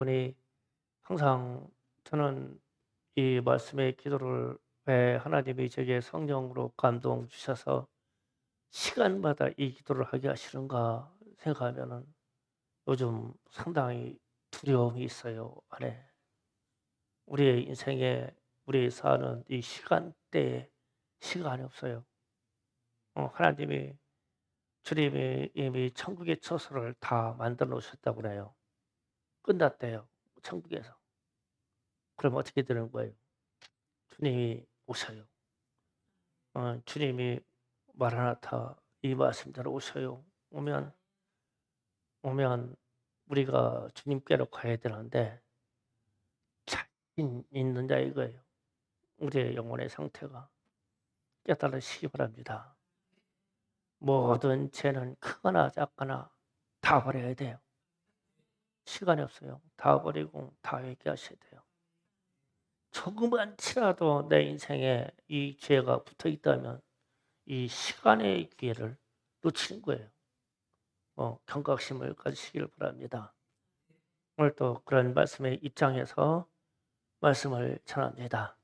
보니 항상 저는 이 말씀의 기도를 왜 하나님이 제게 성령으로 감동 주셔서 시간마다 이 기도를 하게 하시는가 생각하면은 요즘 상당히 두려움이 있어요, 안에. 우리의 인생에 우리 사는 이 시간대에 시간이 없어요. 하나님이 주님이 이미 천국의 처소를 다 만들어 놓으셨다고 그래요. 끝났대요, 천국에서. 그럼 어떻게 되는 거예요? 주님이 오셔요. 주님이 마라나타 이 말씀대로 오셔요. 오면 우리가 주님께로 가야 되는데 자신 있느냐 이거예요. 우리의 영혼의 상태가 깨달으시기 바랍니다. 모든 죄는 크거나 작거나 다 버려야 돼요. 시간이 없어요. 다 버리고 다 회개하셔야 돼요. 조그만치라도 내 인생에 이 죄가 붙어 있다면 이 시간의 기회를 놓치는 거예요. 경각심을 가지시길 바랍니다. 오늘 또 그런 말씀의 입장에서 말씀을 전합니다.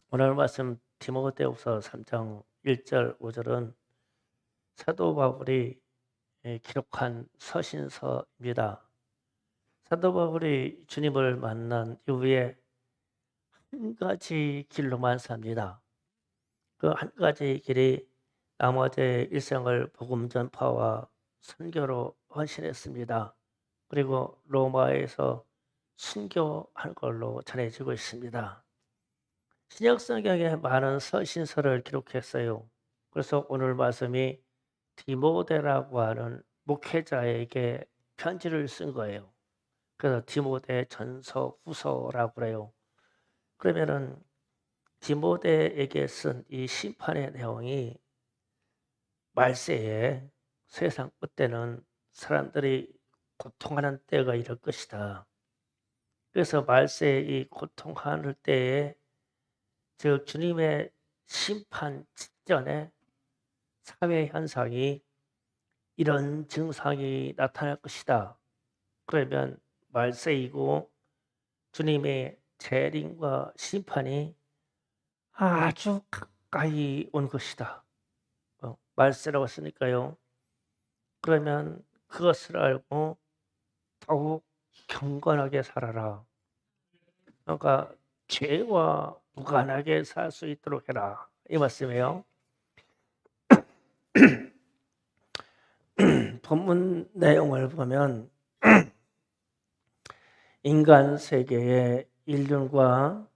오늘 말씀 디모데후서 3장 1절 5절은 사도 바울이 기록한 서신서입니다. 사도 바울이 주님을 만난 이후에 한 가지 길로만 삽니다. 그 한 가지 길이 나머지 일생을 복음 전파와 선교로 헌신했습니다. 그리고 로마에서 순교한 걸로 전해지고 있습니다. 신약 성경에 많은 서신서를 기록했어요. 그래서 오늘 말씀이 디모데라고 하는 목회자에게 편지를 쓴 거예요. 그래서 디모데 전서 후서라고 그래요. 그러면은 디모데에게 쓴 이 심판의 내용이 말세에 세상 끝때는 사람들이 고통하는 때가 이럴 것이다. 그래서 말세에 이 고통하는 때에 즉 주님의 심판 직전에 사회 현상이 이런 증상이 나타날 것이다. 그러면 말세이고 주님의 재림과 심판이 아주 가까이 온 것이다. 말세라고 했으니까요. 그러면 그것을 알고 더욱 경건하게 살아라. 그러니까 죄와 무관하게 살 수 있도록 해라. 이 말씀이에요. 본문 내용을 보면 인간 세계의 인륜과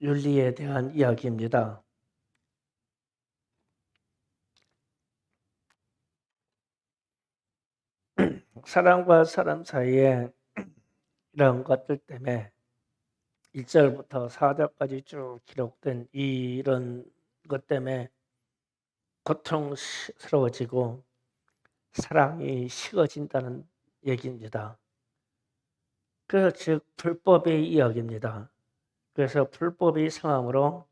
윤리에 대한 이야기입니다. 사람과 사람 사이에 이런 것들 때문에 1절부터 4절까지 쭉 기록된 이런 것 때문에 고통스러워지고 사랑이 식어진다는 얘기입니다. 그래서 즉 불법의 이야기입니다. 그래서 불법이 성함으로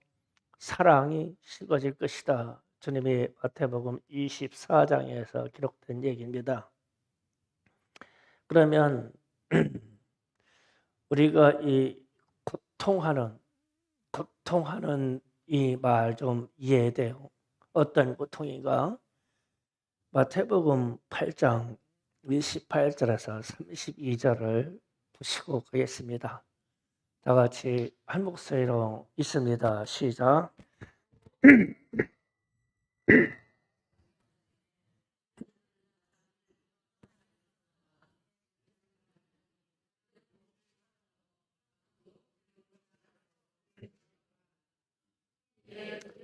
사랑이 식어질 것이다. 주님이 마태복음 24장에서 기록된 얘기입니다. 그러면 우리가 이 고통하는 이 말 좀 이해돼요. 어떤 고통인가? 마태복음 8장 28절에서 32절을 보시고 가겠습니다. 다 같이 한 목소리로 있습니다. 시작.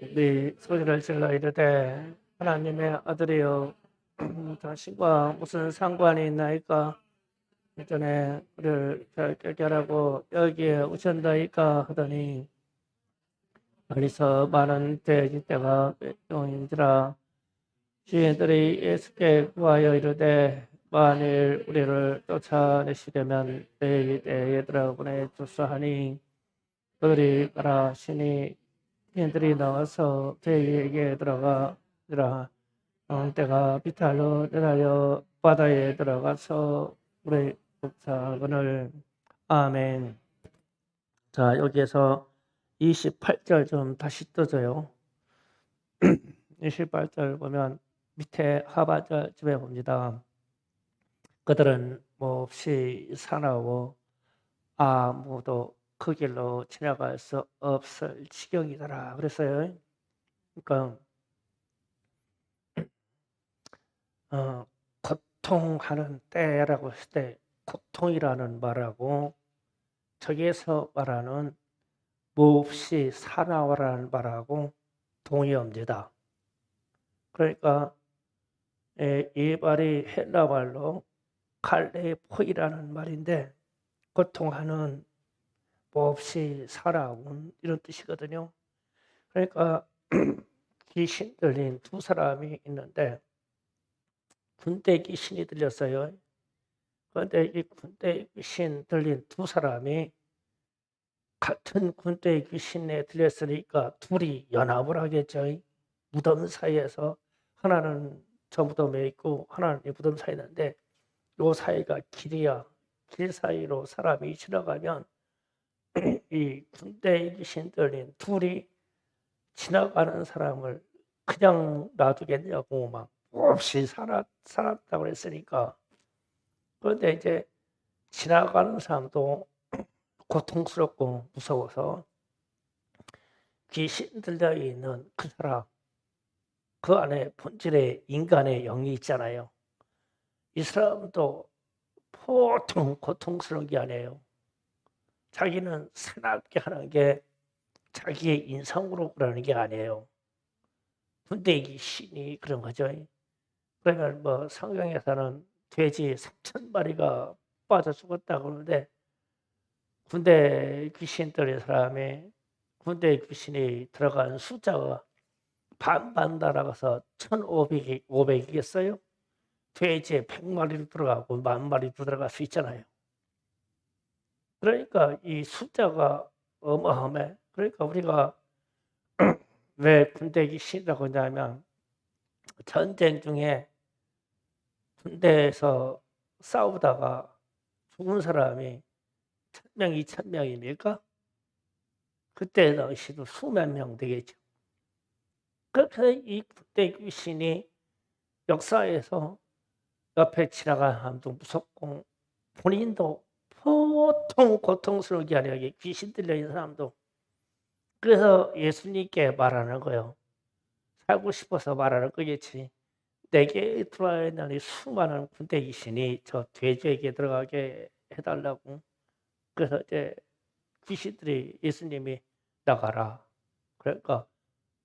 우리 소리를 질러 이르되 하나님의 아들이여 당신과 무슨 상관이 있나이까? 이전에 우리를 결결하고 여기에 오셨나이까 하더니 멀리서 많은 돼지 떼가 용인지라. 주인들이 예수께 구하여 이르되 만일 우리를 쫓아내시려면 내일 얘들아 보내주소 하니 그들이 가라 하시니 주인들이 나와서 돼지에게 들어가니라. 떼가 비탈로 내달려 바다에 들어가서 물에 자, 오늘 아멘. 자, 여기에서 28절 좀 다시 떠줘요. 28절 보면 밑에 하반절쯤에 봅니다. 그들은 몹시 사나워 아무도 그 길로 지나갈 수 없을 지경이더라 그랬어요. 그러니까 고통하는 때라고 했을 때 고통이라는 말하고 저기에서 말하는 몹시 사나워라는 말하고 동의어입니다. 그러니까 이 말이 헬라 말로 칼레포이라는 말인데 고통하는 몹시 살아온 이런 뜻이거든요. 그러니까 귀신 들린 두 사람이 있는데 군대 귀신이 들렸어요. 그런데 이 군대 귀신 들린 두 사람이 같은 군대 귀신에 들렸으니까 둘이 연합을 하겠죠. 무덤 사이에서 하나는 저 무덤에 있고 하나는 이 무덤 사이에 있는데 요 사이가 길이야. 길 사이로 사람이 지나가면 이 군대 귀신 들린 둘이 지나가는 사람을 그냥 놔두겠냐고 막 없이 살았다고 했으니까. 그런데 이제 지나가는 사람도 고통스럽고 무서워서 귀신 들려 있는 그 사람, 그 안에 본질의 인간의 영이 있잖아요. 이 사람도 보통 고통스러운 게 아니에요. 자기는 사납게 하는 게 자기의 인성으로 그러는 게 아니에요. 군대 귀신이 그런 거죠. 그러면 뭐 성경에서는 돼지 3,000마리가 빠져 죽었다고 그러는데 군대 귀신 들린 사람이 군대 귀신이 들어간 숫자가 반반 날아가서 1,500이겠어요? 돼지에 100마리도 들어가고 10,000마리도 들어갈 수 있잖아요. 그러니까 이 숫자가 어마어마해. 그러니까 우리가 왜 군대 귀신이라고 하냐면 전쟁 중에 군대에서 싸우다가 죽은 사람이 1,000명, 2,000명입니까? 그때 당시도 수만 명 되겠죠. 그래서 이 군대 귀신이 역사에서 옆에 지나가는 사람도 무섭고 본인도 보통 고통스러운 게 아니라 귀신 들려있는 사람도. 그래서 예수님께 말하는 거예요. 살고 싶어서 말하는 거겠지. 내게 들어와 있는 이 수많은 군대 귀신이 저 돼지에게 들어가게 해달라고. 그래서 이제 귀신들이 예수님이 나가라. 그러니까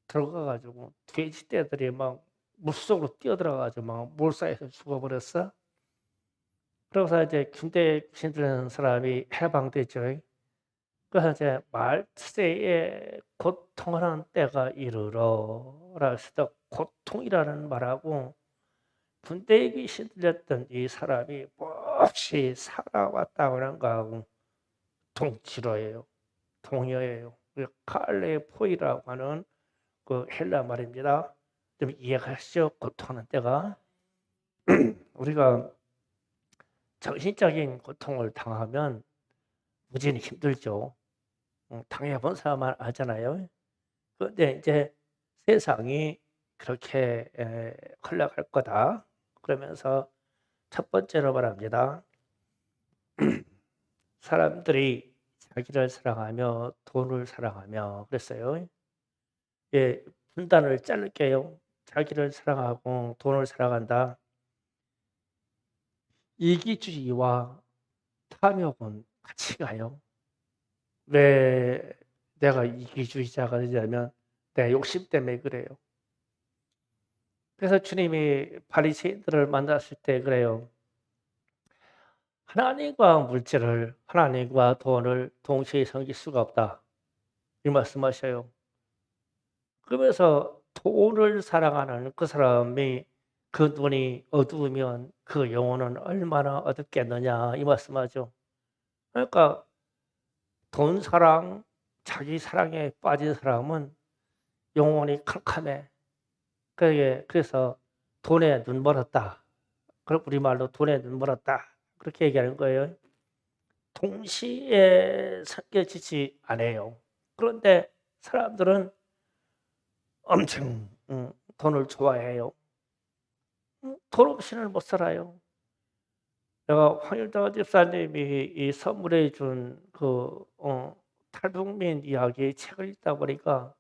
들어가 가지고 돼지 떼들이 막 물속으로 뛰어들어 가지고 막 몰사해서 죽어버렸어. 그러고서 이제 군대 귀신 들린 사람이 해방됐죠. 그래서 이제 말세에 고통하는 때가 이르러라 해서 고통이라는 말하고 군대에 귀신 들렸던 이 사람이 몹시 살아왔다고 하는 거하고 동치로예요. 동의어예요. 칼레포이라고 하는 그 헬라 말입니다. 좀 이해가시죠? 고통하는 때가. 우리가 정신적인 고통을 당하면 무지는 힘들죠. 당해본 사람만 알잖아요. 그런데 이제 세상이 그렇게 흘러갈 거다. 그러면서 첫 번째로 말합니다. 사람들이 자기를 사랑하며 돈을 사랑하며 그랬어요. 예, 분단을 자를게요. 자기를 사랑하고 돈을 사랑한다. 이기주의와 탐욕은 같이 가요. 왜 내가 이기주의자가 되냐면 내 욕심 때문에 그래요. 그래서 주님이 바리새인들을 만났을 때 그래요. 하나님과 물질을, 하나님과 돈을 동시에 섬길 수가 없다. 이 말씀하셔요. 그러면서 돈을 사랑하는 그 사람이 그 눈이 어두우면 그 영혼은 얼마나 어둡겠느냐 이 말씀하죠. 그러니까 돈 사랑, 자기 사랑에 빠진 사람은 영혼이 캄캄해. 그래서 돈에 눈 멀었다. 그럼 우리말로 돈에 눈 멀었다. 그렇게 얘기하는 거예요. 동시에 섬겨지지 않아요. 그런데 사람들은 엄청 돈을 좋아해요. 돈 없이는 못 살아요. 내가 황일도 집사님이 이 선물해 준 탈북민 이야기 책을 읽다 보니까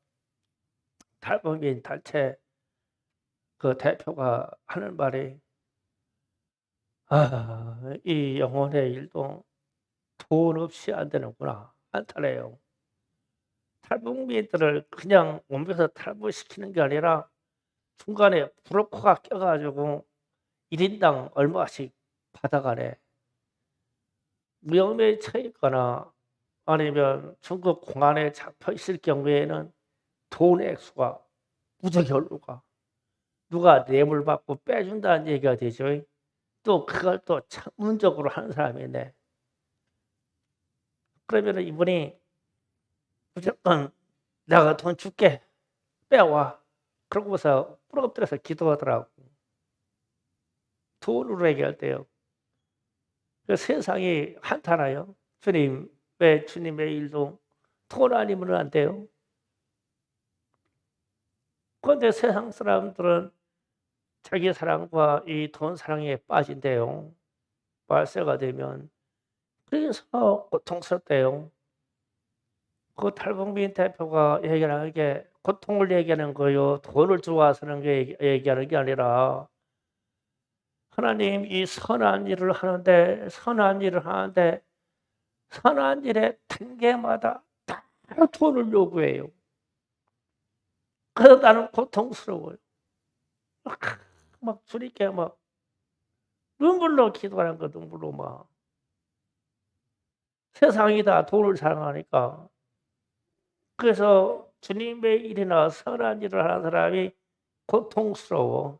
탈북민 단체 그 대표가 하는 말이 이 영혼의 일도 돈 없이 안 되는구나 안타래요. 탈북민들을 그냥 옮겨서 탈북시키는 게 아니라 중간에 브로커가 껴 가지고 1 인당 얼마씩 받아가래. 위험에 처해 있거나 아니면 중국 공안에 잡혀 있을 경우에는 돈의 액수가 무지하게 올라가. 누가 뇌물 받고 빼준다는 얘기가 되죠. 또 그걸 또 전문적으로 하는 사람이네. 그러면은 이분이 무조건 "내가 돈 줄게. 빼와." 그러고서 부러뜨려서 기도하더라고. 돈으로 해결돼요. 그 세상이 한탄하요. "주님, 왜 주님의 일도 돈 아니면 안 돼요?" 그런데 세상 사람들은 자기 사랑과 이 돈 사랑에 빠진대요. 말세가 되면. 그래서 고통스럽대요. 그 탈북민 대표가 얘기하는 게 고통을 얘기하는 거요. 돈을 좋아서는 게 얘기하는 게 아니라 하나님 이 선한 일을 하는데 선한 일의 단계마다 다 돈을 요구해요. 그래서 나는 고통스러워요. 막 주님께 막 눈물로 기도하는 거 눈물로 막. 세상이 다 돈을 사랑하니까. 그래서 주님의 일이나 선한 일을 하는 사람이 고통스러워.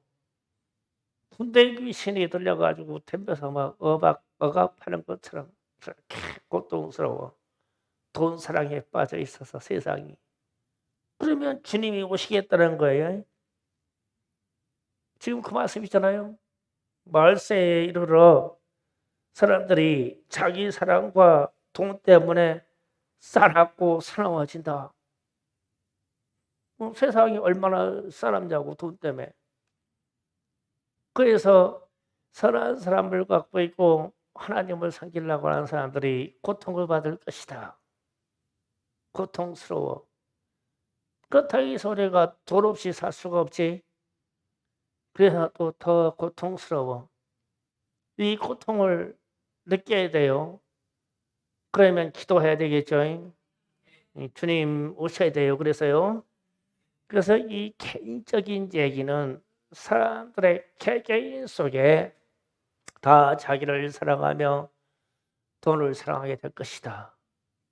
군대 귀신이 들려 가지고 덤벼서 막 억압하는 것처럼 그렇게 고통스러워. 돈 사랑에 빠져 있어서 세상이. 그러면 주님이 오시겠다는 거예요. 지금 그 말씀이잖아요. 말세에 이르러 사람들이 자기 사랑과 돈 때문에 싸납고 사나워진다. 세상이 얼마나 싸납냐고 돈 때문에. 그래서 선한 사람을 갖고 있고 하나님을 섬기려고 하는 사람들이 고통을 받을 것이다. 고통스러워. 그렇다고 해서 우리가 돈 없이 살 수가 없지. 그래서 또 더 고통스러워. 이 고통을 느껴야 돼요. 그러면 기도해야 되겠죠. 주님 오셔야 돼요. 그래서 이 개인적인 얘기는 사람들의 개개인 속에 다 자기를 사랑하며 돈을 사랑하게 될 것이다.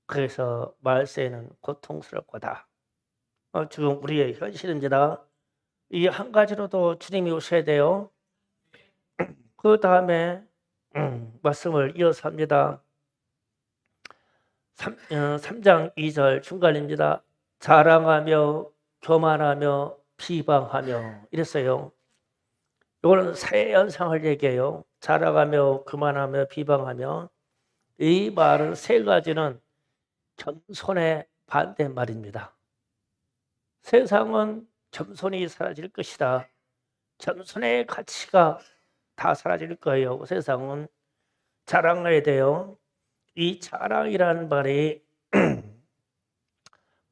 그래서 말세는 고통스러울 거다. 지금 우리의 현실입니다. 이 한 가지로도 주님이 오셔야 돼요. 그다음에 말씀을 이어서 합니다. 3장 2절 중간입니다. 자랑하며 교만하며 비방하며 이랬어요. 이거는 새 현상을 얘기해요. 자랑하며 교만하며 비방하며 이 말은 세 가지는 겸손의 반대말입니다. 세상은 겸손이 사라질 것이다. 겸손의 가치가 다 사라질 거예요. 세상은 자랑해야 돼요. 이 자랑이라는 말이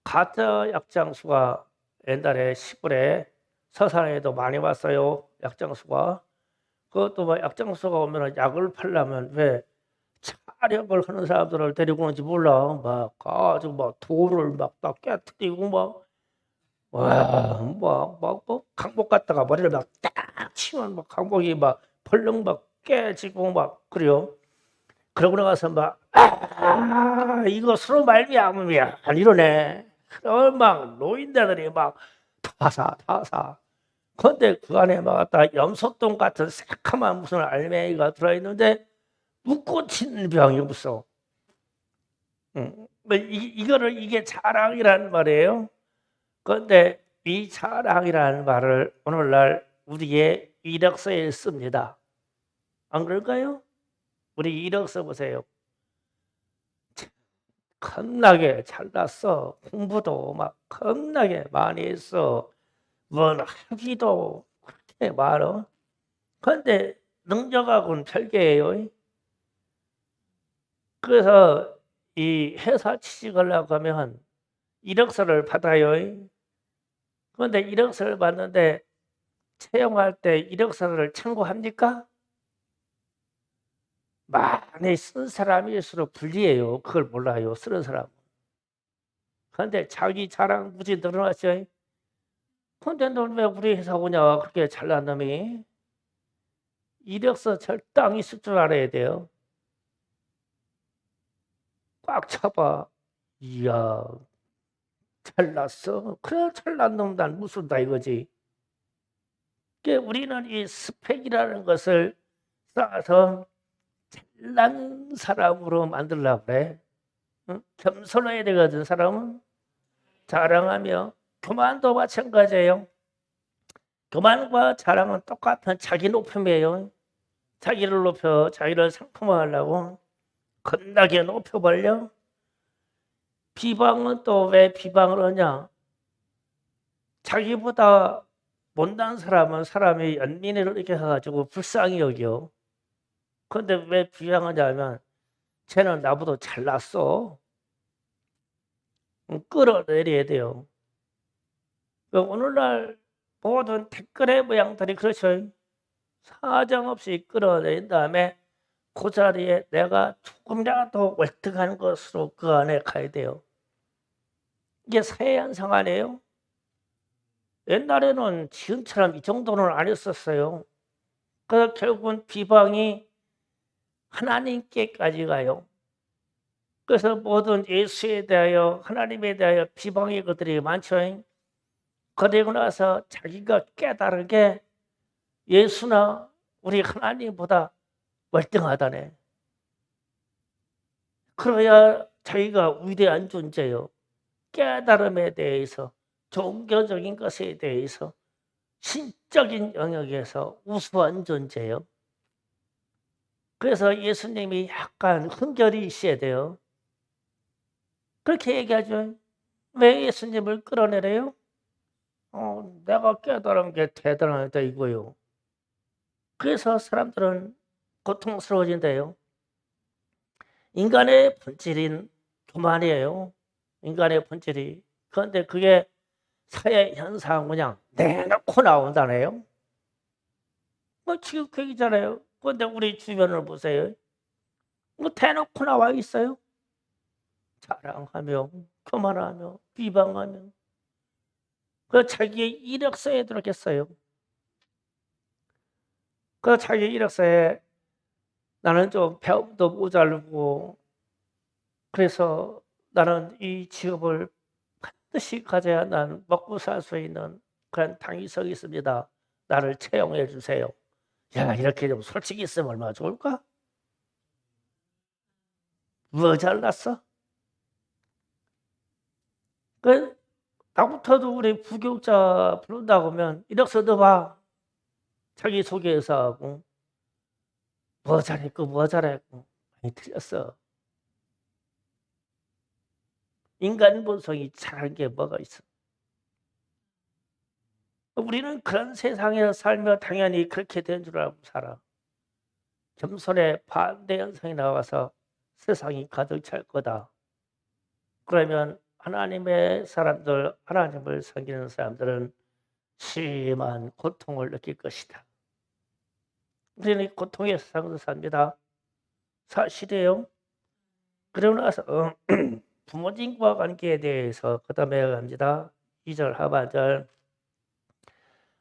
가짜 약장수가 옛날에 시골에 서산에도 많이 왔어요. 약장수가. 그것도 막 약장수가 오면 약을 팔려면 왜 차력을 하는 사람들을 데리고 오는지 몰라. 막 가지고 막 돌을 막 깨뜨리고 막 와, 뭐 강목 갖다가 머리를 막 딱 치면 막 강목이 막 벌렁 막 깨지고 막 그래요. 그러고 나가서 막 이거 서로 말미암음이야 이러네. 그럼 막 노인네들이 막 다 사. 근데 그 안에 막 갖다 염소똥 같은 새카만 무슨 알맹이가 들어있는데 묵고친 병이 없어. 이거를 이게 자랑이라는 말이에요. 그런데 이 자랑이라는 말을 오늘날 우리의 이력서에 씁니다. 안 그럴까요? 우리 이력서 보세요. 겁나게 잘났어. 공부도 막 겁나게 많이 했어. 뭘 하기도 그렇게 많어. 그런데 능력하고는 별개예요. 그래서 이 회사 취직하려고 하면 이력서를 받아요. 그런데 이력서를 받는데 채용할 때 이력서를 참고합니까? 많이 쓴 사람일수록 불리해요. 그걸 몰라요. 쓰는 사람. 그런데 자기 자랑 무지 늘어났죠. 근데 넌 왜 우리 회사 오냐? 그렇게 잘난 놈이. 이력서 절당 있을 줄 알아야 돼요. 꽉 차봐. 이야, 잘났어. 그래, 잘난 놈 난 무슨다 이거지. 우리는 이 스펙이라는 것을 쌓아서 잘난 사람으로 만들려고 그래. 응? 겸손해야 되거든. 사람은 자랑하며. 교만도 마찬가지예요. 교만과 자랑은 똑같은 자기 높임이에요. 자기를 높여 자기를 상품화하려고 겁나게 높여버려. 비방은 또 왜 비방을 하냐? 자기보다 못난 사람은 사람이 연민을 이렇게 해가지고 불쌍히 여겨. 그런데 왜 비방하냐면 쟤는 나보다 잘났어. 끌어내려야 돼요. 오늘날 모든 댓글의 모양들이 그렇죠. 사정없이 끌어내린 다음에 그 자리에 내가 조금이라도 월등한 것으로 그 안에 가야 돼요. 이게 사회 현상 아니에요? 옛날에는 지금처럼 이 정도는 안 했었어요. 그래서 결국은 비방이 하나님께까지 가요. 그래서 모든 예수에 대하여 하나님에 대하여 비방의 것들이 많죠. 그리고 나서 자기가 깨달은 예수나 우리 하나님보다 월등하다네. 그래야 자기가 위대한 존재요. 깨달음에 대해서, 종교적인 것에 대해서, 신적인 영역에서 우수한 존재요. 그래서 예수님이 약간 흥결이 있어야 돼요. 그렇게 얘기하죠. 왜 예수님을 끌어내래요? 내가 깨달은 게 대단하다 이거요. 그래서 사람들은 고통스러워진대요. 인간의 본질인 교만이에요. 인간의 본질이. 그런데 그게 사회 현상 그냥 내놓고 나온다네요. 뭐 지금 그 얘기잖아요. 그런데 우리 주변을 보세요. 뭐 대놓고 나와 있어요. 자랑하며 교만하며 비방하며 그 자기의 이력서에 들었겠어요. 그 자기 이력서에 나는 좀 배움도 모자르고 그래서 나는 이 직업을 반드시 가져야 난 먹고 살 수 있는 그런 당위성이 있습니다. 나를 채용해 주세요. 야, 이렇게 좀 솔직히 있으면 얼마나 좋을까? 뭐 잘났어? 그 나부터도 우리 부교육자 부른다고 하면 이력서 넣어봐. 자기소개서 하고 뭐 잘했고 뭐 잘했고 많이 틀렸어. 인간 본성이 잘한 게 뭐가 있어. 우리는 그런 세상에서 살며 당연히 그렇게 된 줄 알고 살아. 겸손의 반대 현상이 나와서 세상이 가득 찰 거다. 그러면 하나님의 사람들, 하나님을 섬기는 사람들은 심한 고통을 느낄 것이다. 우리는 고통의 세상에서 삽니다. 사실이에요. 그러고 나서 부모님과 관계에 대해서 그 다음에 갑니다. 2절 하반절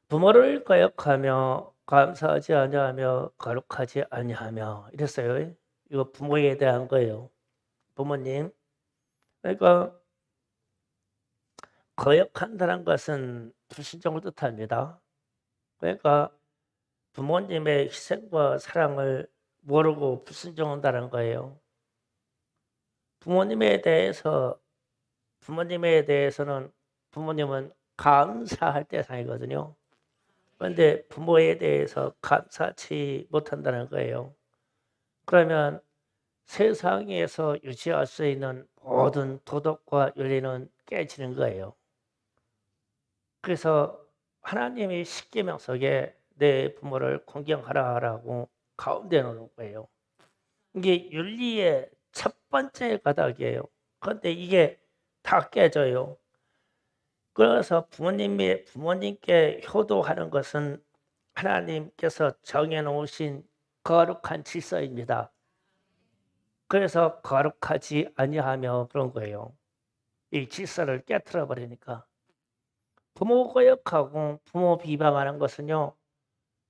부모를 거역하며 감사하지 아니하며 거룩하지 아니하며 이랬어요. 이거 부모에 대한 거예요. 부모님. 그러니까 거역한다는 것은 불신종을 뜻합니다. 그러니까 부모님의 희생과 사랑을 모르고 불순종한다는 거예요. 부모님에 대해서는 부모님은 감사할 대상이거든요. 그런데 부모에 대해서 감사치 못한다는 거예요. 그러면 세상에서 유지할 수 있는 모든 도덕과 윤리는 깨지는 거예요. 그래서 하나님이 십계명 속에 내 부모를 공경하라라고 가운데 놓은 거예요. 이게 윤리의 첫 번째 가닥이에요. 그런데 이게 다 깨져요. 그래서 부모님께 효도하는 것은 하나님께서 정해놓으신 거룩한 질서입니다. 그래서 거룩하지 아니하며 그런 거예요. 이 질서를 깨트려 버리니까. 부모 거역하고 부모 비방하는 것은요,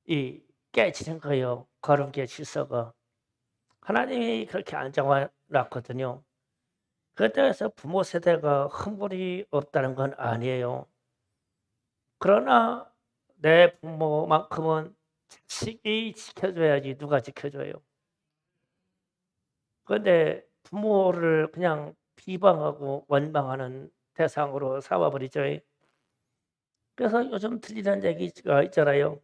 이 깨지는 거예요. 거룩의 질서가. 하나님이 그렇게 안정해놨거든요. 그때에서 부모 세대가 흥분이 없다는 건 아니에요. 그러나 내 부모만큼은 자식이 지켜줘야지 누가 지켜줘요. 그런데 부모를 그냥 비방하고 원망하는 대상으로 삼아버리죠. 그래서 요즘 들리는 얘기가 있잖아요.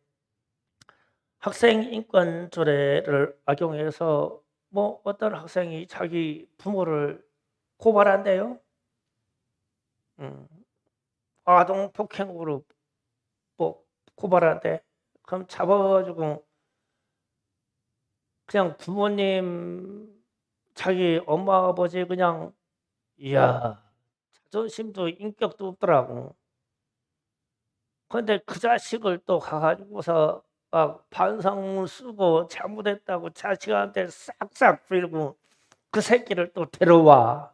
학생 인권 조례를 악용해서 뭐 어떤 학생이 자기 부모를 고발한대요. 아동 폭행으로 뭐 고발한대. 그럼 잡아가지고 그냥 부모님 자기 엄마 아버지 그냥 이야 자존심도 인격도 없더라고. 근데 그 자식을 또 가가지고서 막 반성문 쓰고 잘못했다고 자식한테 싹싹 빌고 그 새끼를 또 데려와.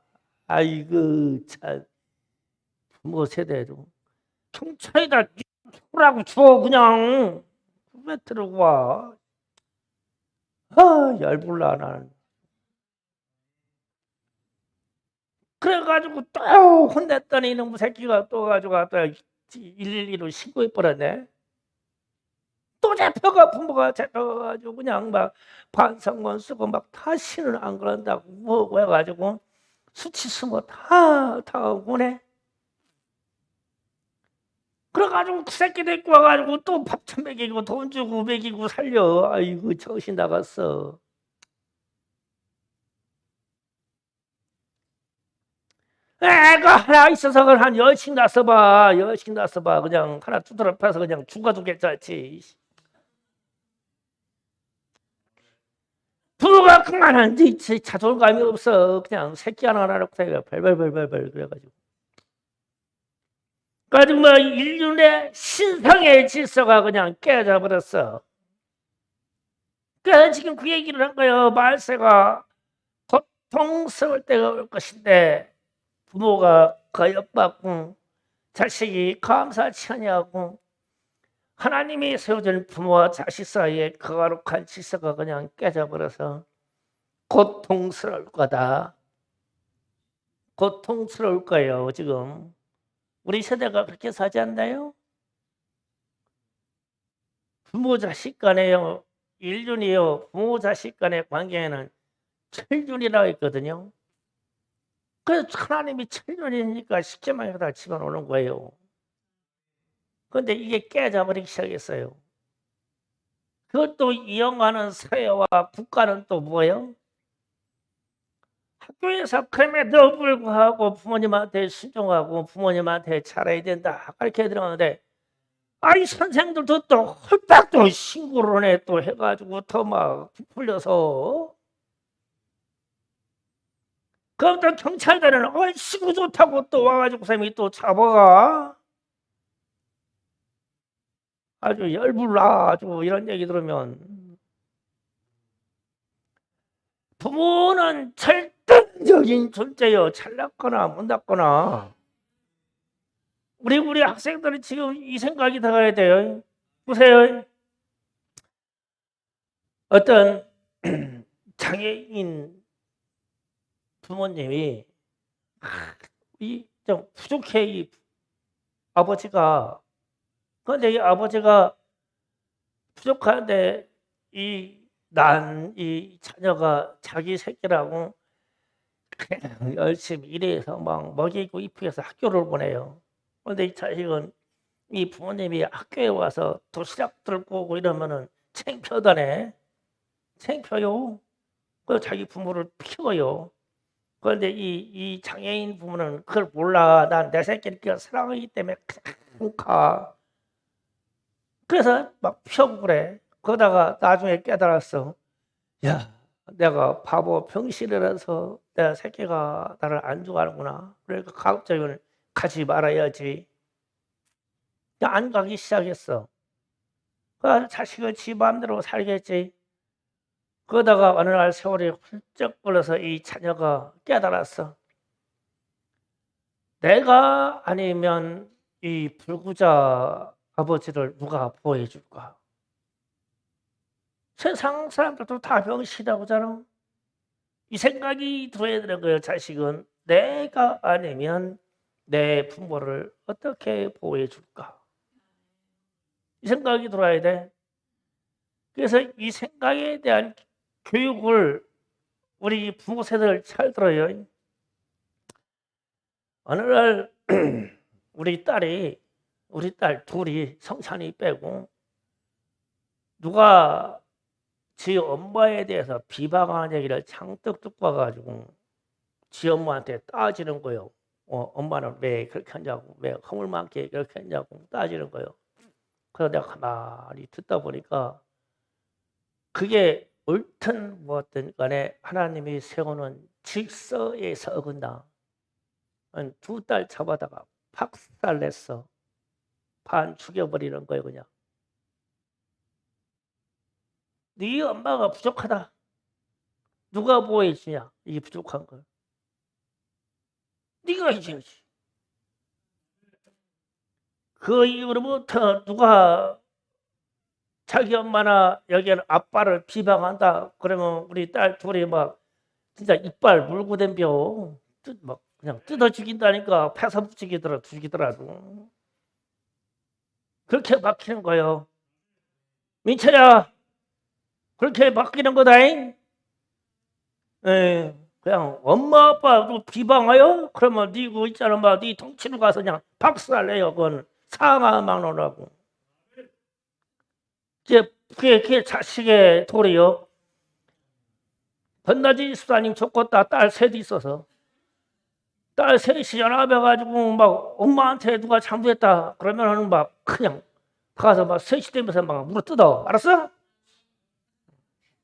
아이고 참 부모 세대도 경찰에다 뭐라고 줘 그냥 왜 들어와. 아 열불나 나는. 그래가지고 또 혼냈더니 이놈 새끼가 또 가지고 또 112로 신고해 버렸네. 또 잡혀가 부모가 잡혀가지고 그냥 막 반성문 쓰고 막 다시는 안 그런다고 뭐 해가지고 수치스모 다 오네. 그래가지고 그 새끼 데리고 와가지고 또 밥좀 먹이고 돈 주고 먹이고 살려. 아이고 정신 나갔어. 애가 하나 있어서 한 10씩 낳아봐. 10씩 낳아봐. 그냥 하나 두드려 패서 그냥 죽어도 괜찮지. 부모가 그만한지 자존감이 없어. 그냥 새끼 하나 낳고 내가 벌벌벌벌 그래가지고. 가지고 뭐 인륜의 신성의 질서가 그냥 깨져 버렸어. 그래서 지금 그 얘기를 한 거예요. 말세가 고통스러울 때가 올 것인데 부모가 거역받고 자식이 감사치 아니하고 하나님이 세워준 부모와 자식 사이에 거룩한 질서가 그냥 깨져버려서 고통스러울 거다. 고통스러울 거예요. 지금 우리 세대가 그렇게 사지 않나요? 부모 자식 간에요. 인륜이요. 부모 자식 간의 관계에는 천륜이라고 했거든요. 그래서 하나님이 천륜이니까 쉽게 말하다 집어넣는 거예요. 그런데 이게 깨져버리기 시작했어요. 그것도 이용하는 사회와 국가는 또 뭐예요? 학교에서 그럼에도 불구하고 부모님한테 순종하고 부모님한테 잘해야 된다 그렇게 들어가는데 아이 선생들도 또 홀딱 또 신고를 해 또 해가지고 더 막 부풀려서 그럼 또 경찰들은 시구 좋다고 또 와가지고 쌤이 또 잡아가 아주 열불나 아주 이런 얘기 들으면 부모는 절대적인 존재요. 잘났거나 못났거나 우리 학생들이 지금 이 생각이 들어야 돼요. 보세요. 어떤 장애인 부모님이 좀 부족해 이 아버지가. 그런데 이 아버지가 부족한데 이 자녀가 자기 새끼라고 그냥 열심히 일해서 막 먹이고 입히해서 학교를 보내요. 그런데 이 자식은 이 부모님이 학교에 와서 도시락 들고 오고 이러면은 창피하다네. 창피해요. 그 자기 부모를 피워요. 그런데 이 장애인 부모는 그걸 몰라. 난 내 새끼를 사랑하기 때문에 그냥 가. 그래서 막 펴고 그래. 그러다가 나중에 깨달았어. 야, 내가 바보 병신이라서 내 새끼가 나를 안 좋아하는구나. 그러니까 가급적이면 가지 말아야지. 안 가기 시작했어. 그 자식은 지 마음대로 살겠지. 그러다가 어느 날 세월이 훌쩍 걸려서 이 자녀가 깨달았어. 내가 아니면 이 불구자 아버지를 누가 보호해줄까? 세상 사람들도 다 병신이라고 하잖아. 이 생각이 들어야 되는 거예요. 자식은 내가 아니면 내 부모를 어떻게 보호해줄까? 이 생각이 들어야 돼. 그래서 이 생각에 대한 교육을 우리 부모 세대를 잘 들어요. 어느 날 우리 딸 둘이 성찬이 빼고 누가 지 엄마에 대해서 비방하는 얘기를 잔뜩 듣고 와가지고 지 엄마한테 따지는 거예요. 엄마는 왜 그렇게 하냐고, 왜 허물 많게 그렇게 했냐고 따지는 거예요. 그래서 내가 가만히 듣다 보니까 그게 옳든 뭐든 간에 하나님이 세우는 질서에서 어긋나. 두 딸 잡아다가 박살냈어. 반 죽여버리는 거예요, 그냥. 네 엄마가 부족하다. 누가 보호해 주냐? 이 부족한 걸. 네가 해줘야지. 그 이후로부터 누가 자기 엄마나 여기는 아빠를 비방한다. 그러면 우리 딸 둘이 막 진짜 이빨 물고 댐벼. 막 그냥 뜯어 죽인다니까. 패서 죽이더라도. 그렇게 막히는 거예요. 민철아, 그렇게 막히는 거다잉. 예, 그냥 엄마 아빠도 비방하여? 그러면 니고 있잖아, 네 덩치로 가서 그냥 박살내요. 그건 상하망론하고. 그게 자식의 도리요. 건나지 수사님 좋겠다. 딸 셋이 있어서. 딸 셋이 연합해가지고 막 엄마한테 누가 잘못했다. 그러면은 막 그냥 가서 막 셋이 되면서 막 물어 뜯어. 알았어?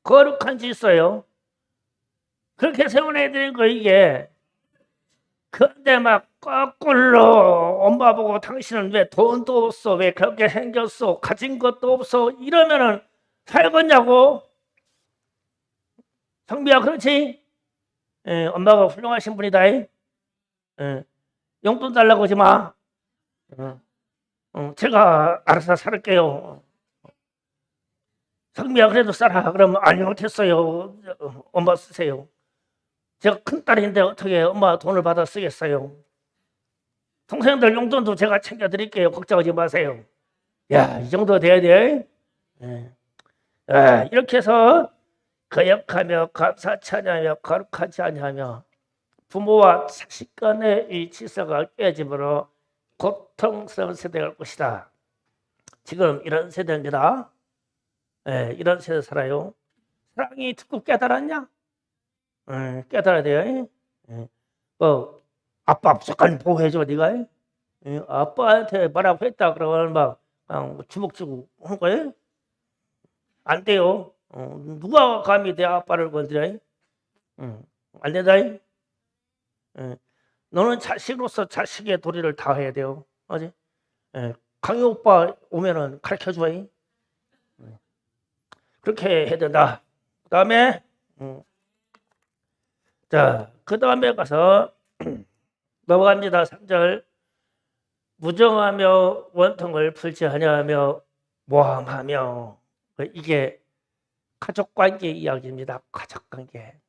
거룩한 질서요. 그렇게 세워내야 되는 거 이게. 그런데 막 거꾸로 엄마 보고 당신은 왜 돈도 없어? 왜 그렇게 생겼어? 가진 것도 없어? 이러면은 살겠냐고? 성비야 그렇지? 예, 엄마가 훌륭하신 분이다. 예, 용돈 달라고 하지 마. 제가 알아서 살게요. 성미야 그래도 살아. 그러면 아니 못했어요. 엄마 쓰세요. 제가 큰딸인데 어떻게 엄마 돈을 받아 쓰겠어요. 동생들 용돈도 제가 챙겨드릴게요. 걱정하지 마세요. 야, 이 정도 돼야 돼. 예. 이렇게 해서 거역하며 감사치 아니하며 거룩하지 아니하며 부모와 자식 간의 이 질서가 깨짐으로 고통스러운 세대가 올 것이다. 지금 이런 세대입니다. 이런 세대 살아요. 사랑이 듣고 깨달았냐? 깨달아야 돼요. 뭐 아빠 무조건 보호해줘 네가. 아빠한테 뭐라고 했다 그러면 막 그냥 주먹 쥐고 하는 거예요? 안 돼요. 누가 감히 내 아빠를 건드려? 안 된다. 너는 자식으로서 자식의 도리를 다 해야 돼요. 맞지? 강희 오빠 오면은 가르쳐 줘. 그렇게 해야 된다. 그다음에 자, 그다음에 가서 넘어갑니다. 3절. 무정하며 원통을 풀지 아니하며 모함하며. 이게 가족관계 이야기입니다. 가족관계.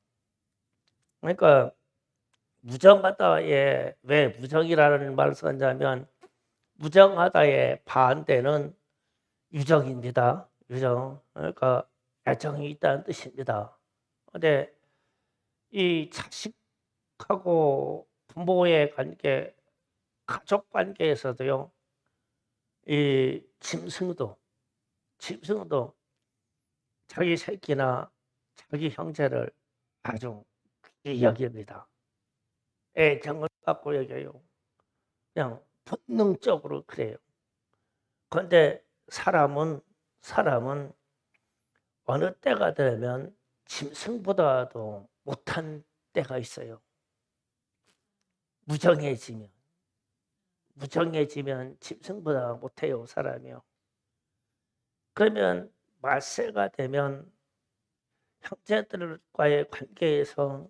그러니까 무정하다에 왜 무정이라는 말을 썼냐면 무정하다의 반대는 유정입니다. 유정. 그러니까 애정이 있다는 뜻입니다. 근데 이 자식하고 부모의 관계, 가족 관계에서도요. 이 짐승도 자기 새끼나 자기 형제를 아주 귀히 여깁니다. 애정을 갖고 여겨요. 그냥 본능적으로 그래요. 그런데 사람은 어느 때가 되면 짐승보다도 못한 때가 있어요. 무정해지면 짐승보다 못해요, 사람이요. 그러면 말세가 되면 형제들과의 관계에서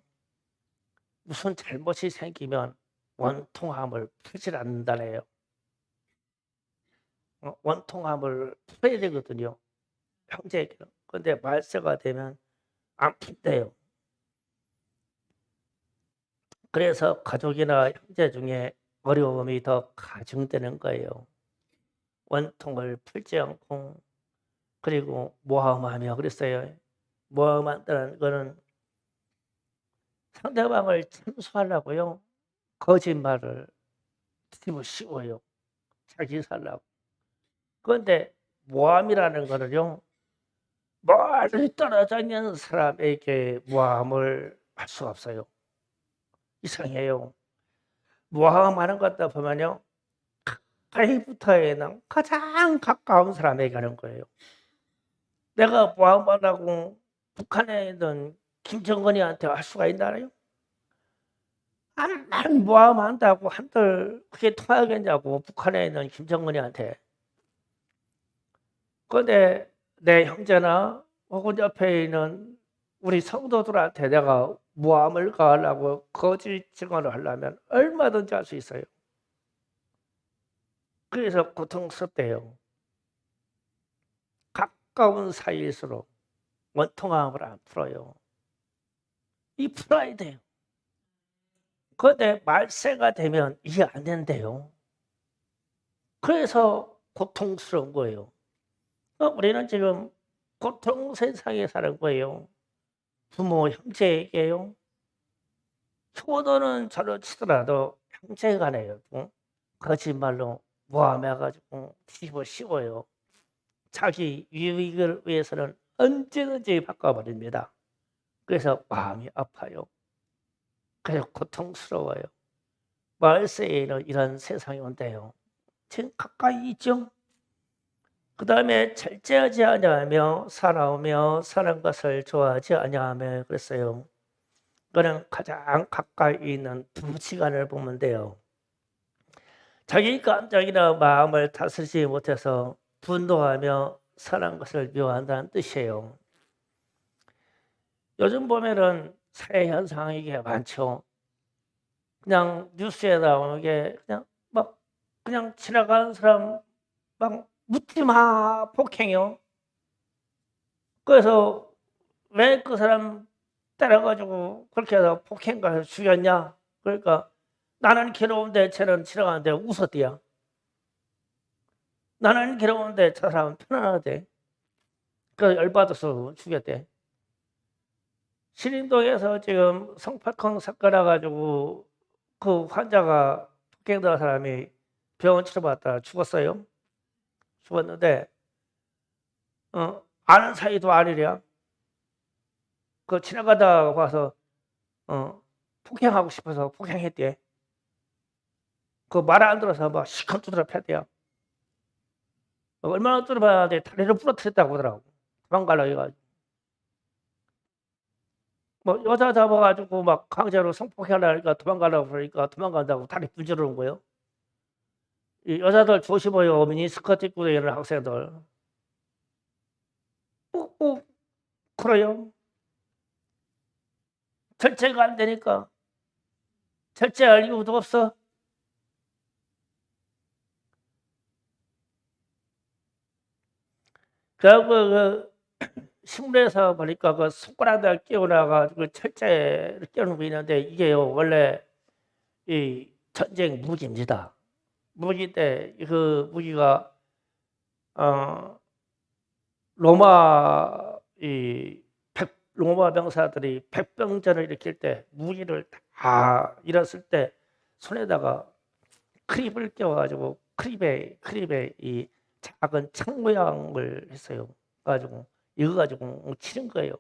무슨 잘못이 생기면 원통함을 풀질 않는다네요. 원통함을 풀어야 되거든요, 형제에게는. 그런데 말세가 되면 안 푼대요. 그래서 가족이나 형제 중에 어려움이 더 가중되는 거예요. 원통을 풀지 않고. 그리고 모함하며 그랬어요. 모함한다는 거는 상대방을 참수하려고요, 거짓말을 뒤집어 씌워요, 자기 살라고. 그런데 모함이라는 거는요, 멀리 떨어져 있는 사람에게 모함을 할 수가 없어요. 이상해요. 모함하는 것다 보면요, 가까이 붙어 있는 가장 가까운 사람에게 하는 거예요. 내가 모함하라고 북한에 있는 김정은이한테 할 수가 있나요? 난 모함한다고 한들 그게 통하겠냐고, 북한에 있는 김정은이한테. 그런데 내 형제나 혹은 옆에 있는 우리 성도들한테 내가 모함을 가하려고 거짓 증언을 하려면 얼마든지 할 수 있어요. 그래서 고통스럽대요. 가까운 사이일수록 원통함을 안 풀어요. 이 풀어야 돼요. 그런데 말세가 되면 이해 안 된대요. 그래서 고통스러운 거예요. 우리는 지금 고통 세상에 사는 거예요. 부모, 형제에게요. 효도는 저를 치더라도 형제간에요. 거짓말로 모함해가지고 뒤집어 씌워요. 자기 유익을 위해서는 언제든지 바꿔버립니다. 그래서 마음이 아파요. 그래서 고통스러워요. 말세에는 이런 세상이 온대요. 지금 가까이 있죠. 그 다음에 절제하지 아니하며 사나우며 사는 것을 좋아하지 아니하며 그랬어요. 그는 가장 가까이 있는 부지간을 보면 돼요. 자기 감정이나 마음을 다스리지 못해서 분노하며 사는 것을 미워한다는 뜻이에요. 요즘 보면은 사회 현상이 이게 많죠. 그냥 뉴스에 나오는 게 그냥 지나가는 사람 막 묻지마 폭행이요. 그래서 왜 그 사람 때려가지고 그렇게 해서 폭행가서 죽였냐? 그러니까 나는 괴로운데 쟤는 지나가는데 웃었대요. 나는 괴로운데 저 사람은 편안하대. 그래서 열받아서 죽였대. 신림동에서 지금 성폭행 사건 나가지고 그 환자가 폭행당한 사람이 병원 치료받다가 죽었어요. 죽었는데 아는 사이도 아니랴. 그 지나가다 와서 폭행하고 싶어서 폭행했대. 그 말 안 들어서 막 시컷 두드려 팼대요. 얼마나 두드려봐야 돼. 다리를 부러뜨렸다고 하더라고. 도망가려고 해가지고. 뭐 여자 잡아가지고 막 강제로 성폭행하려니까 도망가려고 그러니까 도망간다고 다리 불지르는 거예요. 이 여자들 조심해요. 미니스커트 입고 다니는 학생들. 그래요. 절제가 안 되니까. 절제할 이유도 없어. 그 신문에서 보니까 그 손가락을 끼워놔가지고 철제를 끼우는 거 있는데 이게요, 원래 이 전쟁 무기입니다. 무기인데 그 무기가 로마 로마 병사들이 백병전을 일으킬 때 무기를 다 잃었을 때 손에다가 크립을 껴가지고 크립에 이 작은 창 모양을 했어요. 가지고 이거 가지고 치는 거예요.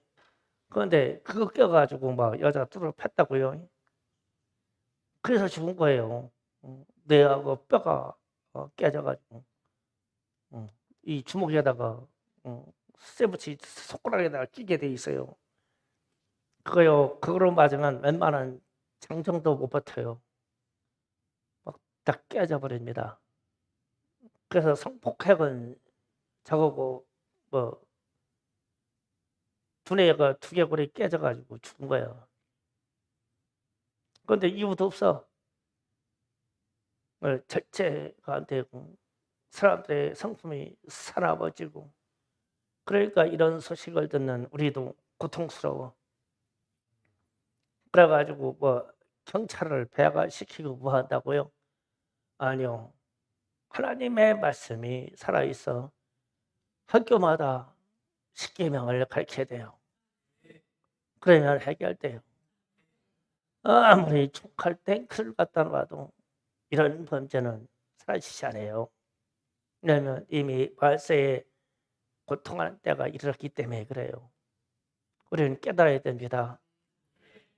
그런데 그거 껴가지고 막 여자 뚜루를 팼다고요. 그래서 죽은 거예요. 뇌하고 뼈가 깨져 가지고 이 주먹에다가 쇠붙이 손가락에다가 끼게 돼 있어요. 그거로 맞으면 웬만한 장정도 못 버텨요. 막 다 깨져 버립니다. 그래서 성폭행은 저거고 뭐 두뇌가 두개골이 깨져 가지고 죽은 거예요. 그런데 이유도 없어. 절제가 안 되고 사람들의 성품이 사나워지고, 그러니까 이런 소식을 듣는 우리도 고통스러워. 그래 가지고 뭐 경찰을 배가시키고 뭐 한다고요? 아니요. 하나님의 말씀이 살아 있어. 학교마다 십계명을 가르쳐야 돼요. 그러면 해결돼요. 아무리 총칼 탱크를 갖다 놔도 이런 범죄는 사라지지 않아요. 왜냐하면 이미 말세에 고통하는 때가 이르렀기 때문에 그래요. 우리는 깨달아야 됩니다.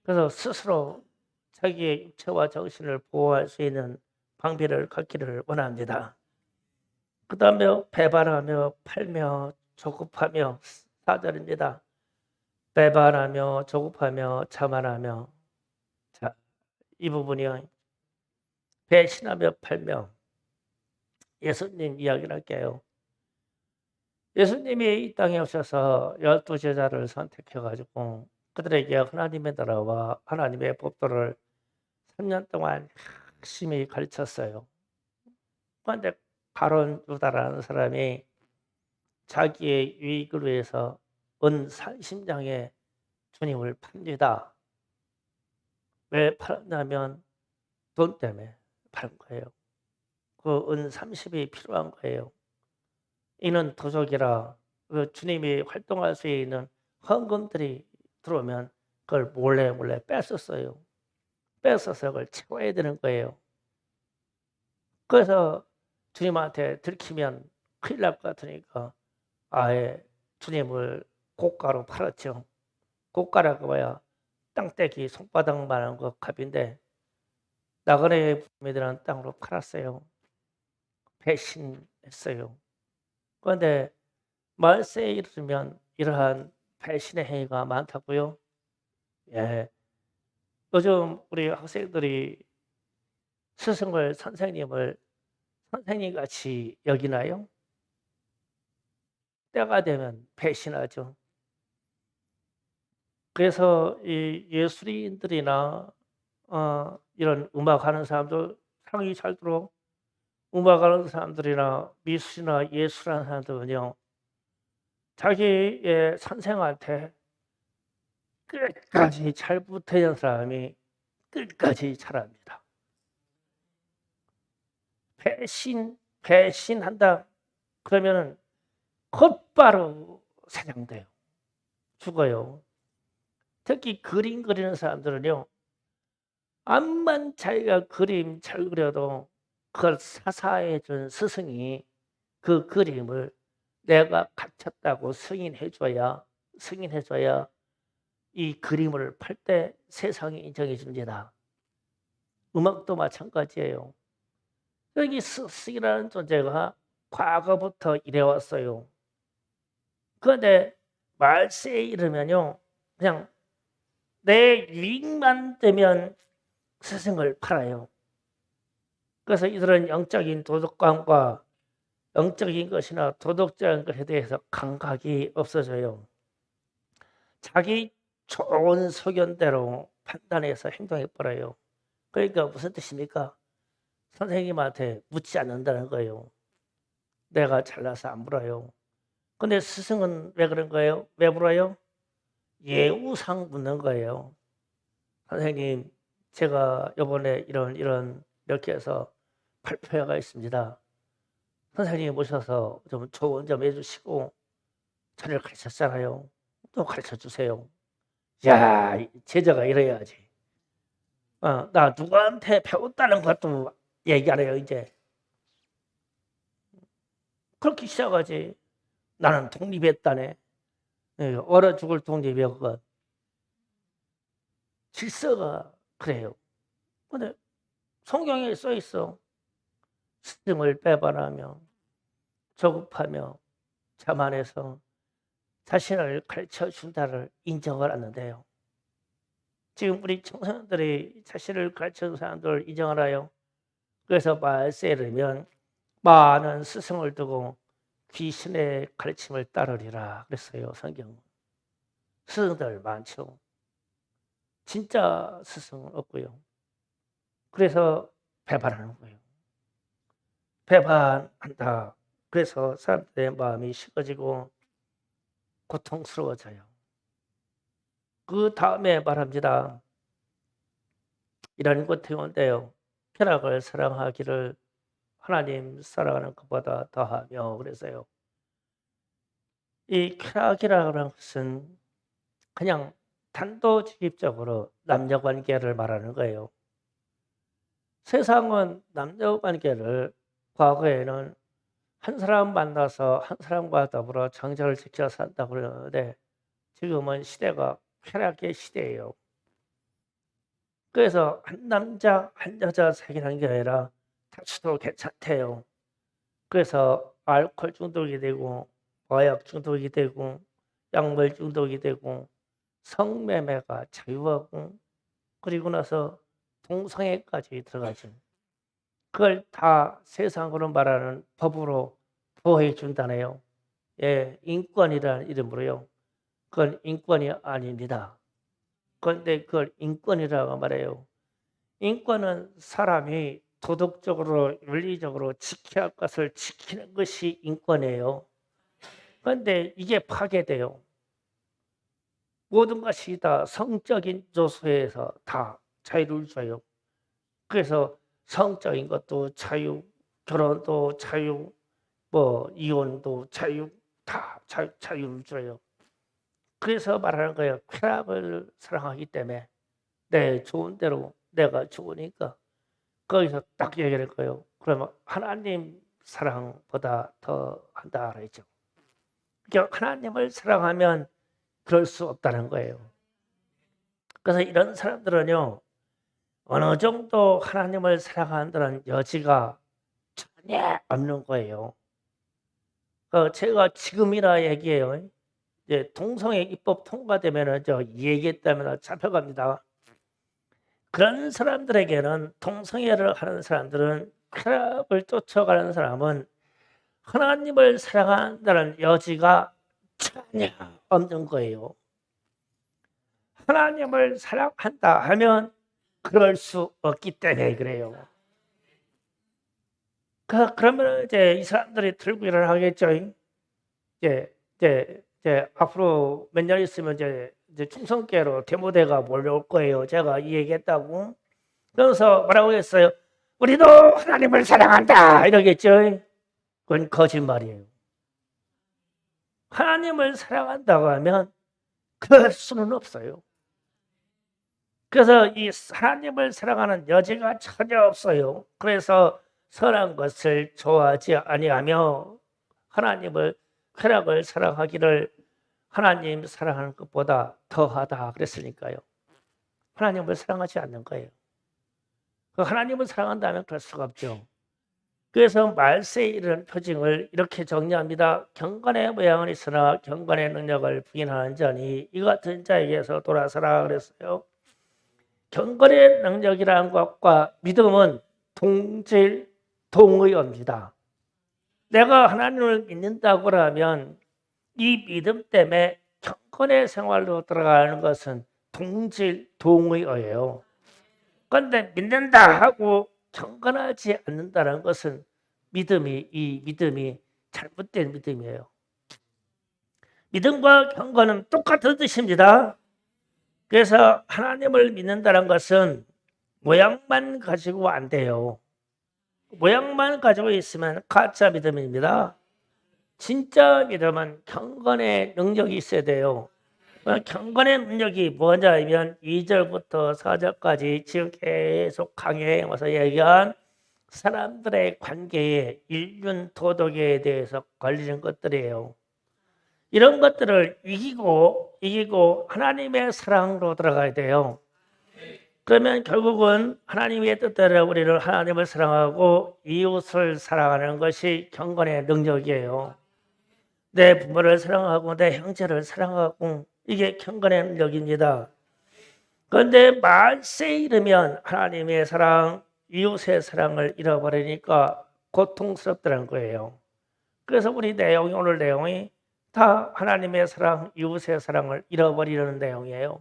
그래서 스스로 자기의 육체와 정신을 보호할 수 있는 방비를 갖기를 원합니다. 그 다음에 배반하며 팔며 조급하며 4절입니다. 배반하며 조급하며 자만하며. 자, 이 부분이요. 배신하며 팔며. 예수님 이야기를 할게요. 예수님이 이 땅에 오셔서 12 제자를 선택해 가지고 그들에게 하나님의 나라와 하나님의 법도를 3년 동안 열심히 가르쳤어요. 그런데 가룟 유다라는 사람이 자기의 유익을 위해서 은 30냥에 주님을 팝니다. 왜 팔았냐면 돈 때문에 파는 거예요. 그 은 30이 필요한 거예요. 이는 도적이라 그 주님이 활동할 수 있는 헌금들이 들어오면 그걸 몰래 뺐었어요. 뺏어서 그걸 채워야 되는 거예요. 그래서 주님한테 들키면 큰일 날 것 같으니까 아예 주님을 고가로 팔았죠. 고가라고 봐야 땅떼기 손바닥만한 거 값인데 나그네 부모들은 땅으로 팔았어요. 배신했어요. 그런데 말세에 이르면 이러한 배신의 행위가 많다고요? 예. 요즘 우리 학생들이 스승을 선생님을 선생님같이 여기나요? 때가 되면 배신하죠. 그래서 이 예술인들이나 이런 음악하는 사람들 상이 잘 들어. 음악하는 사람들이나 미술이나 예술하는 사람들은요. 자기의 선생한테 끝까지 잘 붙어있는 사람이 끝까지 잘합니다. 배신한다 그러면은 곧바로 사장돼요. 죽어요. 특히 그림 그리는 사람들은요. 암만 자기가 그림 잘 그려도 그걸 사사해 준 스승이 그 그림을 내가 갇혔다고 승인해 줘야 이 그림을 팔 때 세상이 인정해 줍니다. 음악도 마찬가지예요. 여기 스승이라는 존재가 과거부터 이래 왔어요. 그런데 말세에 이르면요. 그냥 내 유익만 되면 스승을 팔아요. 그래서 이들은 영적인 도덕관과 영적인 것이나 도덕적인 것에 대해서 감각이 없어져요. 자기 좋은 소견대로 판단해서 행동해 버려요. 그러니까 무슨 뜻입니까? 선생님한테 묻지 않는다는 거예요. 내가 잘나서 안 물어요. 근데 스승은 왜 그런 거예요? 왜 물어요? 예우상 묻는 거예요. 선생님, 제가 이번에 이런 몇 개에서 발표회가 있습니다. 선생님 모셔서 좀 조언 좀 해주시고 저를 가르쳤잖아요. 또 가르쳐 주세요. 야, 제자가 이래야지. 나 누구한테 배웠다는 것도 얘기 안 해요, 이제. 그렇게 시작하지. 나는 독립했다네. 얼어 죽을 독립이야, 그건. 질서가 그래요. 근데 성경에 써 있어. 스승을 배반하며 조급하며 자만해서 자신을 가르쳐 준다를 인정을 하는데요. 지금 우리 청소년들이 자신을 가르쳐 준 사람들을 인정을 하요. 그래서 말세에 이르면 많은 스승을 두고 귀신의 가르침을 따르리라 그랬어요. 성경은. 스승들 많죠. 진짜 스승은 없고요. 그래서 배반하는 거예요. 배반한다. 그래서 사람들의 마음이 식어지고 고통스러워져요. 그 다음에 말합니다. 이런 고통인데요. 쾌락을 사랑하기를 하나님 사랑하는 것보다 더하며 그래서요. 이 쾌락이라는 것은 그냥 단도직입적으로 남녀관계를 말하는 거예요. 세상은 남녀관계를 과거에는 한 사람 만나서 한 사람과 더불어 정절을 지켜 산다고 그러는데 지금은 시대가 쾌락의 시대예요. 그래서 한 남자 한 여자 사귀는 게 아니라 다쳐도 괜찮대요. 그래서 알코올 중독이 되고 마약 중독이 되고 약물 중독이 되고 성매매가 자유하고 그리고 나서 동성애까지 들어가죠. 그걸 다 세상으로 말하는 법으로 보호해 준다네요. 예, 인권이라는 이름으로요. 그건 인권이 아닙니다. 그런데 그걸 인권이라고 말해요. 인권은 사람이 도덕적으로 윤리적으로 지켜야 할 것을 지키는 것이 인권이에요. 그런데 이게 파괴돼요. 모든 것이 다 성적인 요소에서 다 자유를 줘요. 그래서 성적인 것도 자유, 결혼도 자유, 뭐 이혼도 자유, 다 자유를 줘요. 그래서 말하는 거예요. 쾌락을 사랑하기 때문에 내 좋은 대로 내가 좋으니까 거기서 딱 얘기를 거예요. 그러면 하나님 사랑보다 더 한다 그랬죠. 그러니까 하나님을 사랑하면 그럴 수 없다는 거예요. 그래서 이런 사람들은요. 어느 정도 하나님을 사랑한다는 여지가 전혀 없는 거예요. 제가 지금이라 얘기해요. 이제 동성애 입법 통과되면은 이 얘기 때문에 잡혀갑니다. 그런 사람들에게는 동성애를 하는 사람들은 쾌락을 쫓아가는 사람은 하나님을 사랑한다는 여지가 전혀 없는 거예요. 하나님을 사랑한다 하면 그럴 수 없기 때문에 그래요. 그러면 이제 이 사람들이 들고 일을 하겠죠. 이제 앞으로 몇 년 있으면 이제 충성계로 대모대가 몰려올 거예요. 제가 이 얘기했다고. 그래서 뭐라고 했어요? 우리도 하나님을 사랑한다 이러겠죠. 그건 거짓말이에요. 하나님을 사랑한다고 하면 그럴 수는 없어요. 그래서 이 하나님을 사랑하는 여지가 전혀 없어요. 그래서 선한 것을 좋아하지 아니하며 하나님을 쾌락을 사랑하기를 하나님 사랑하는 것보다 더하다 그랬으니까요. 하나님을 사랑하지 않는 거예요. 하나님을 사랑한다면 그럴 수가 없죠. 그래서 말세에 이르는 표징을 이렇게 정리합니다. 경건의 모양은 있으나 경건의 능력을 부인하는 자니 이 같은 자에게서 돌아서라 그랬어요. 경건의 능력이라는 것과 믿음은 동질 동의어입니다. 내가 하나님을 믿는다고 하면 이 믿음 때문에 경건의 생활로 들어가는 것은 동질 동의어예요. 그런데 믿는다 하고 경건하지 않는다는 것은 이 믿음이 잘못된 믿음이에요. 믿음과 경건은 똑같은 뜻입니다. 그래서 하나님을 믿는다는 것은 모양만 가지고 안 돼요. 모양만 가지고 있으면 가짜 믿음입니다. 진짜 믿음은 경건의 능력이 있어야 돼요. 경건의 능력이 뭐냐면 2절부터 4절까지 지금 계속 강의에 와서 얘기한 사람들의 관계에 인륜 도덕에 대해서 걸리는 것들이에요. 이런 것들을 이기고 하나님의 사랑으로 들어가야 돼요. 그러면 결국은 하나님의 뜻대로 우리를 하나님을 사랑하고 이웃을 사랑하는 것이 경건의 능력이에요. 내 부모를 사랑하고 내 형제를 사랑하고 이게 경건의 능력입니다. 그런데 말세에 이르면 하나님의 사랑, 이웃의 사랑을 잃어버리니까 고통스럽다는 거예요. 그래서 우리 내용이 오늘 내용이 다 하나님의 사랑, 이웃의 사랑을 잃어버리는 내용이에요.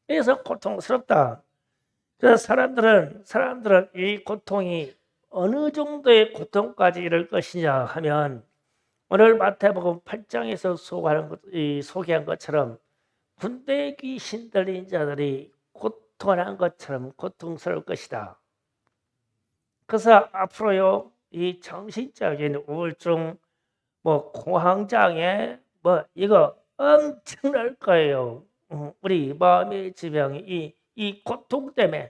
그래서 고통스럽다. 그래서 사람들은 이 고통이 어느 정도의 고통까지 이를 것이냐 하면 오늘 마태복음 8장에서 소개한 것처럼 군대 귀신 들린 자들이 고통한 것처럼 고통스러울 것이다. 그래서 앞으로요 이 정신적인 우울증, 공황장애, 이거 엄청날 거예요. 우리 마음의 질병이 이 고통 때문에,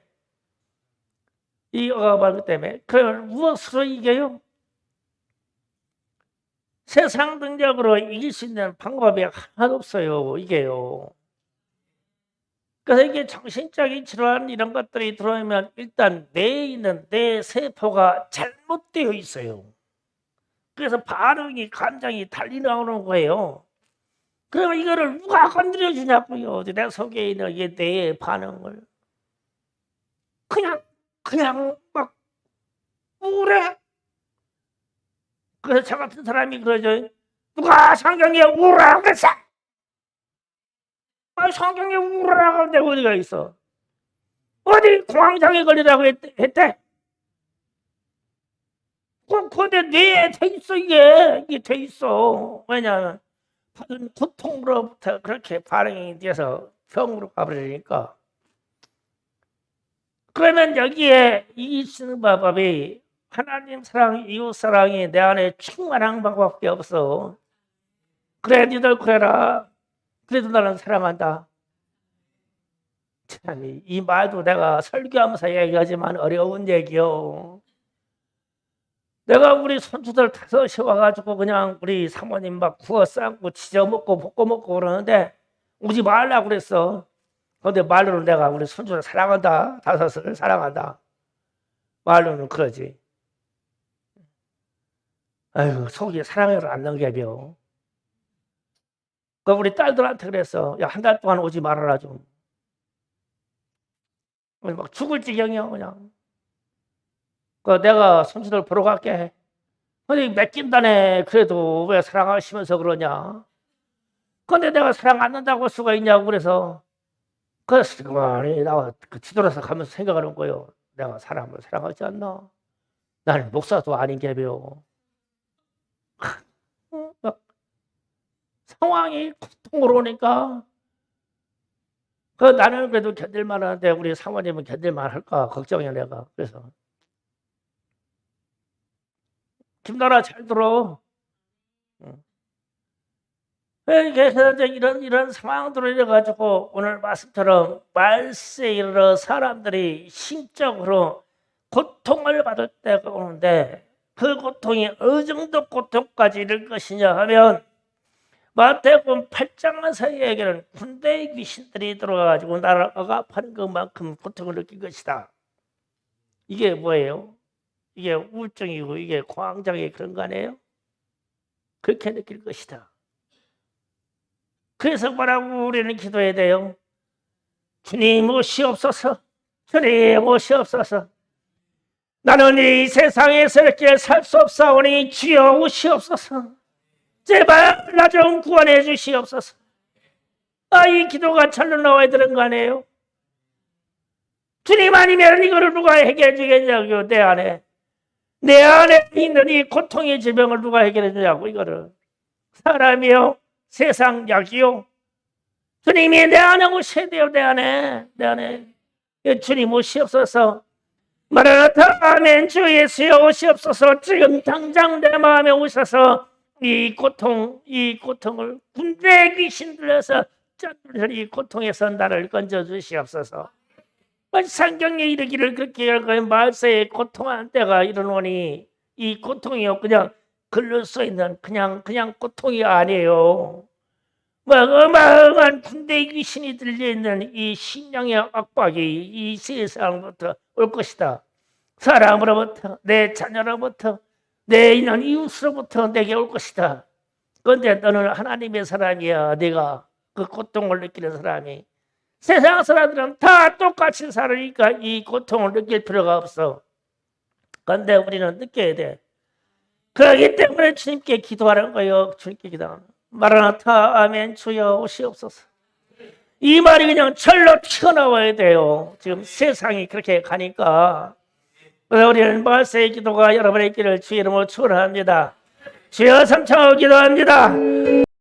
이 억압 때문에. 그걸 무엇으로 이겨요? 세상 능력으로 이길 수 있는 방법이 하나도 없어요. 이게요. 그래서 이게 정신적인 질환 이런 것들이 들어오면 일단 뇌에 있는 뇌 세포가 잘못되어 있어요. 그래서 반응이 감정이 달리 나오는 거예요. 그러면 이거를 누가 건드려 주냐고요. 내 속에 있는 이 뇌의 반응을 그냥 막 우울해. 그래서 저 같은 사람이 그러죠. 누가 성경에 우울하라고 그랬어? 성경에 우울하라고 하는데 어디가 있어? 어디 공황장애 걸리라고 했대? 근데 뇌에 돼 있어. 이게 돼 있어. 왜냐하면 받은 고통으로부터 그렇게 반응이 돼서 병으로 가버리니까. 그러면 여기에 이기시는 방법이 하나님 사랑, 이웃 사랑이 내 안에 충만한 방법밖에 없어. 그래, 니들 그래라. 그래도 나는 사랑한다. 참, 이 말도 내가 설교하면서 얘기하지만 어려운 얘기요. 내가 우리 손주들 다섯이 와가지고 그냥 우리 사모님 막 구워 삶고 지져 먹고 볶아 먹고 그러는데 오지 말라고 그랬어. 그런데 말로는 내가 우리 손주를 사랑한다. 다섯을 사랑한다. 말로는 그러지. 아이고 속이 사랑으로 안 넘겨벼. 그 우리 딸들한테 그랬어. 야, 한 달 동안 오지 말아라 좀. 막 죽을 지경이야 그냥. 그 내가 손주들 보러 갈게. 근데 맡긴다네. 그래도 왜 사랑하시면서 그러냐? 근데 내가 사랑 안 한다고 할 수가 있냐고 그래서 그래서 그만이 나와 뒤돌아서 가면서 생각하는 거예요. 내가 사람을 사랑하지 않나? 나는 목사도 아닌 게벼. 막 상황이 고통으로 오니까 나는 그래도 견딜만 하는데 우리 사모님은 견딜만 할까 걱정이야 내가. 그래서 김나라 잘 들어. 그래서 이제 이런 상황들을 이래 가지고 오늘 말씀처럼 말세에 이르러 사람들이 심적으로 고통을 받을 때가 오는데 그 고통이 어느 정도 고통까지 이를 것이냐 하면 마태복음 8장에서 얘기하는 군대의 귀신들이 들어와가지고 나를 억압하는 것만큼 고통을 느낀 것이다. 이게 뭐예요? 이게 우울증이고 이게 공황장애 그런 거 아니에요? 그렇게 느낄 것이다. 그래서 뭐라고 우리는 기도해야 돼요? 주님 오시옵소서. 주님 오시옵소서. 나는 이 세상에서 이렇게 살 수 없사오니 주여 오시옵소서. 제발 나 좀 구원해 주시옵소서. 이 기도가 절로 나와야 되는 거 아니에요? 주님 아니면 이거를 누가 해결해 주겠냐고요. 내 안에 있는 이 고통의 질병을 누가 해결해 주냐고. 이거를 사람이요 세상 약이요 주님이 내 안에 오셔야 돼요. 내 안에 주님 오시옵소서. 마라나타 아멘. 주 예수여 오시옵소서. 지금 당장 내 마음에 오셔서 이 고통을 군대 귀신 들려서 짠들려서 이 고통에서 나를 건져 주시옵소서. 성경에 이르기를 그렇게 열거인 말세에 고통한 때가 이르노니 이 고통이요 그냥 글로 써 있는 그냥 고통이 아니에요. 막 어마어마한 군대 귀신이 들려있는 이 심령의 압박이 이 세상부터 올 것이다. 사람으로부터, 내 자녀로부터, 내 있는 이웃으로부터 내게 올 것이다. 그런데 너는 하나님의 사람이야. 네가 그 고통을 느끼는 사람이. 세상 사람들은 다 똑같이 살으니까 이 고통을 느낄 필요가 없어. 그런데 우리는 느껴야 돼. 그렇기 때문에 주님께 기도하는 거예요. 주님께 기도하는 거예요. 마라나타 아멘 주여 오시옵소서. 이 말이 그냥 절로 튀어나와야 돼요. 지금 세상이 그렇게 가니까. 그래서 우리는 말세의 기도가 여러분의 길을 주의 이름으로 축원합니다. 주여 삼창하고 기도합니다.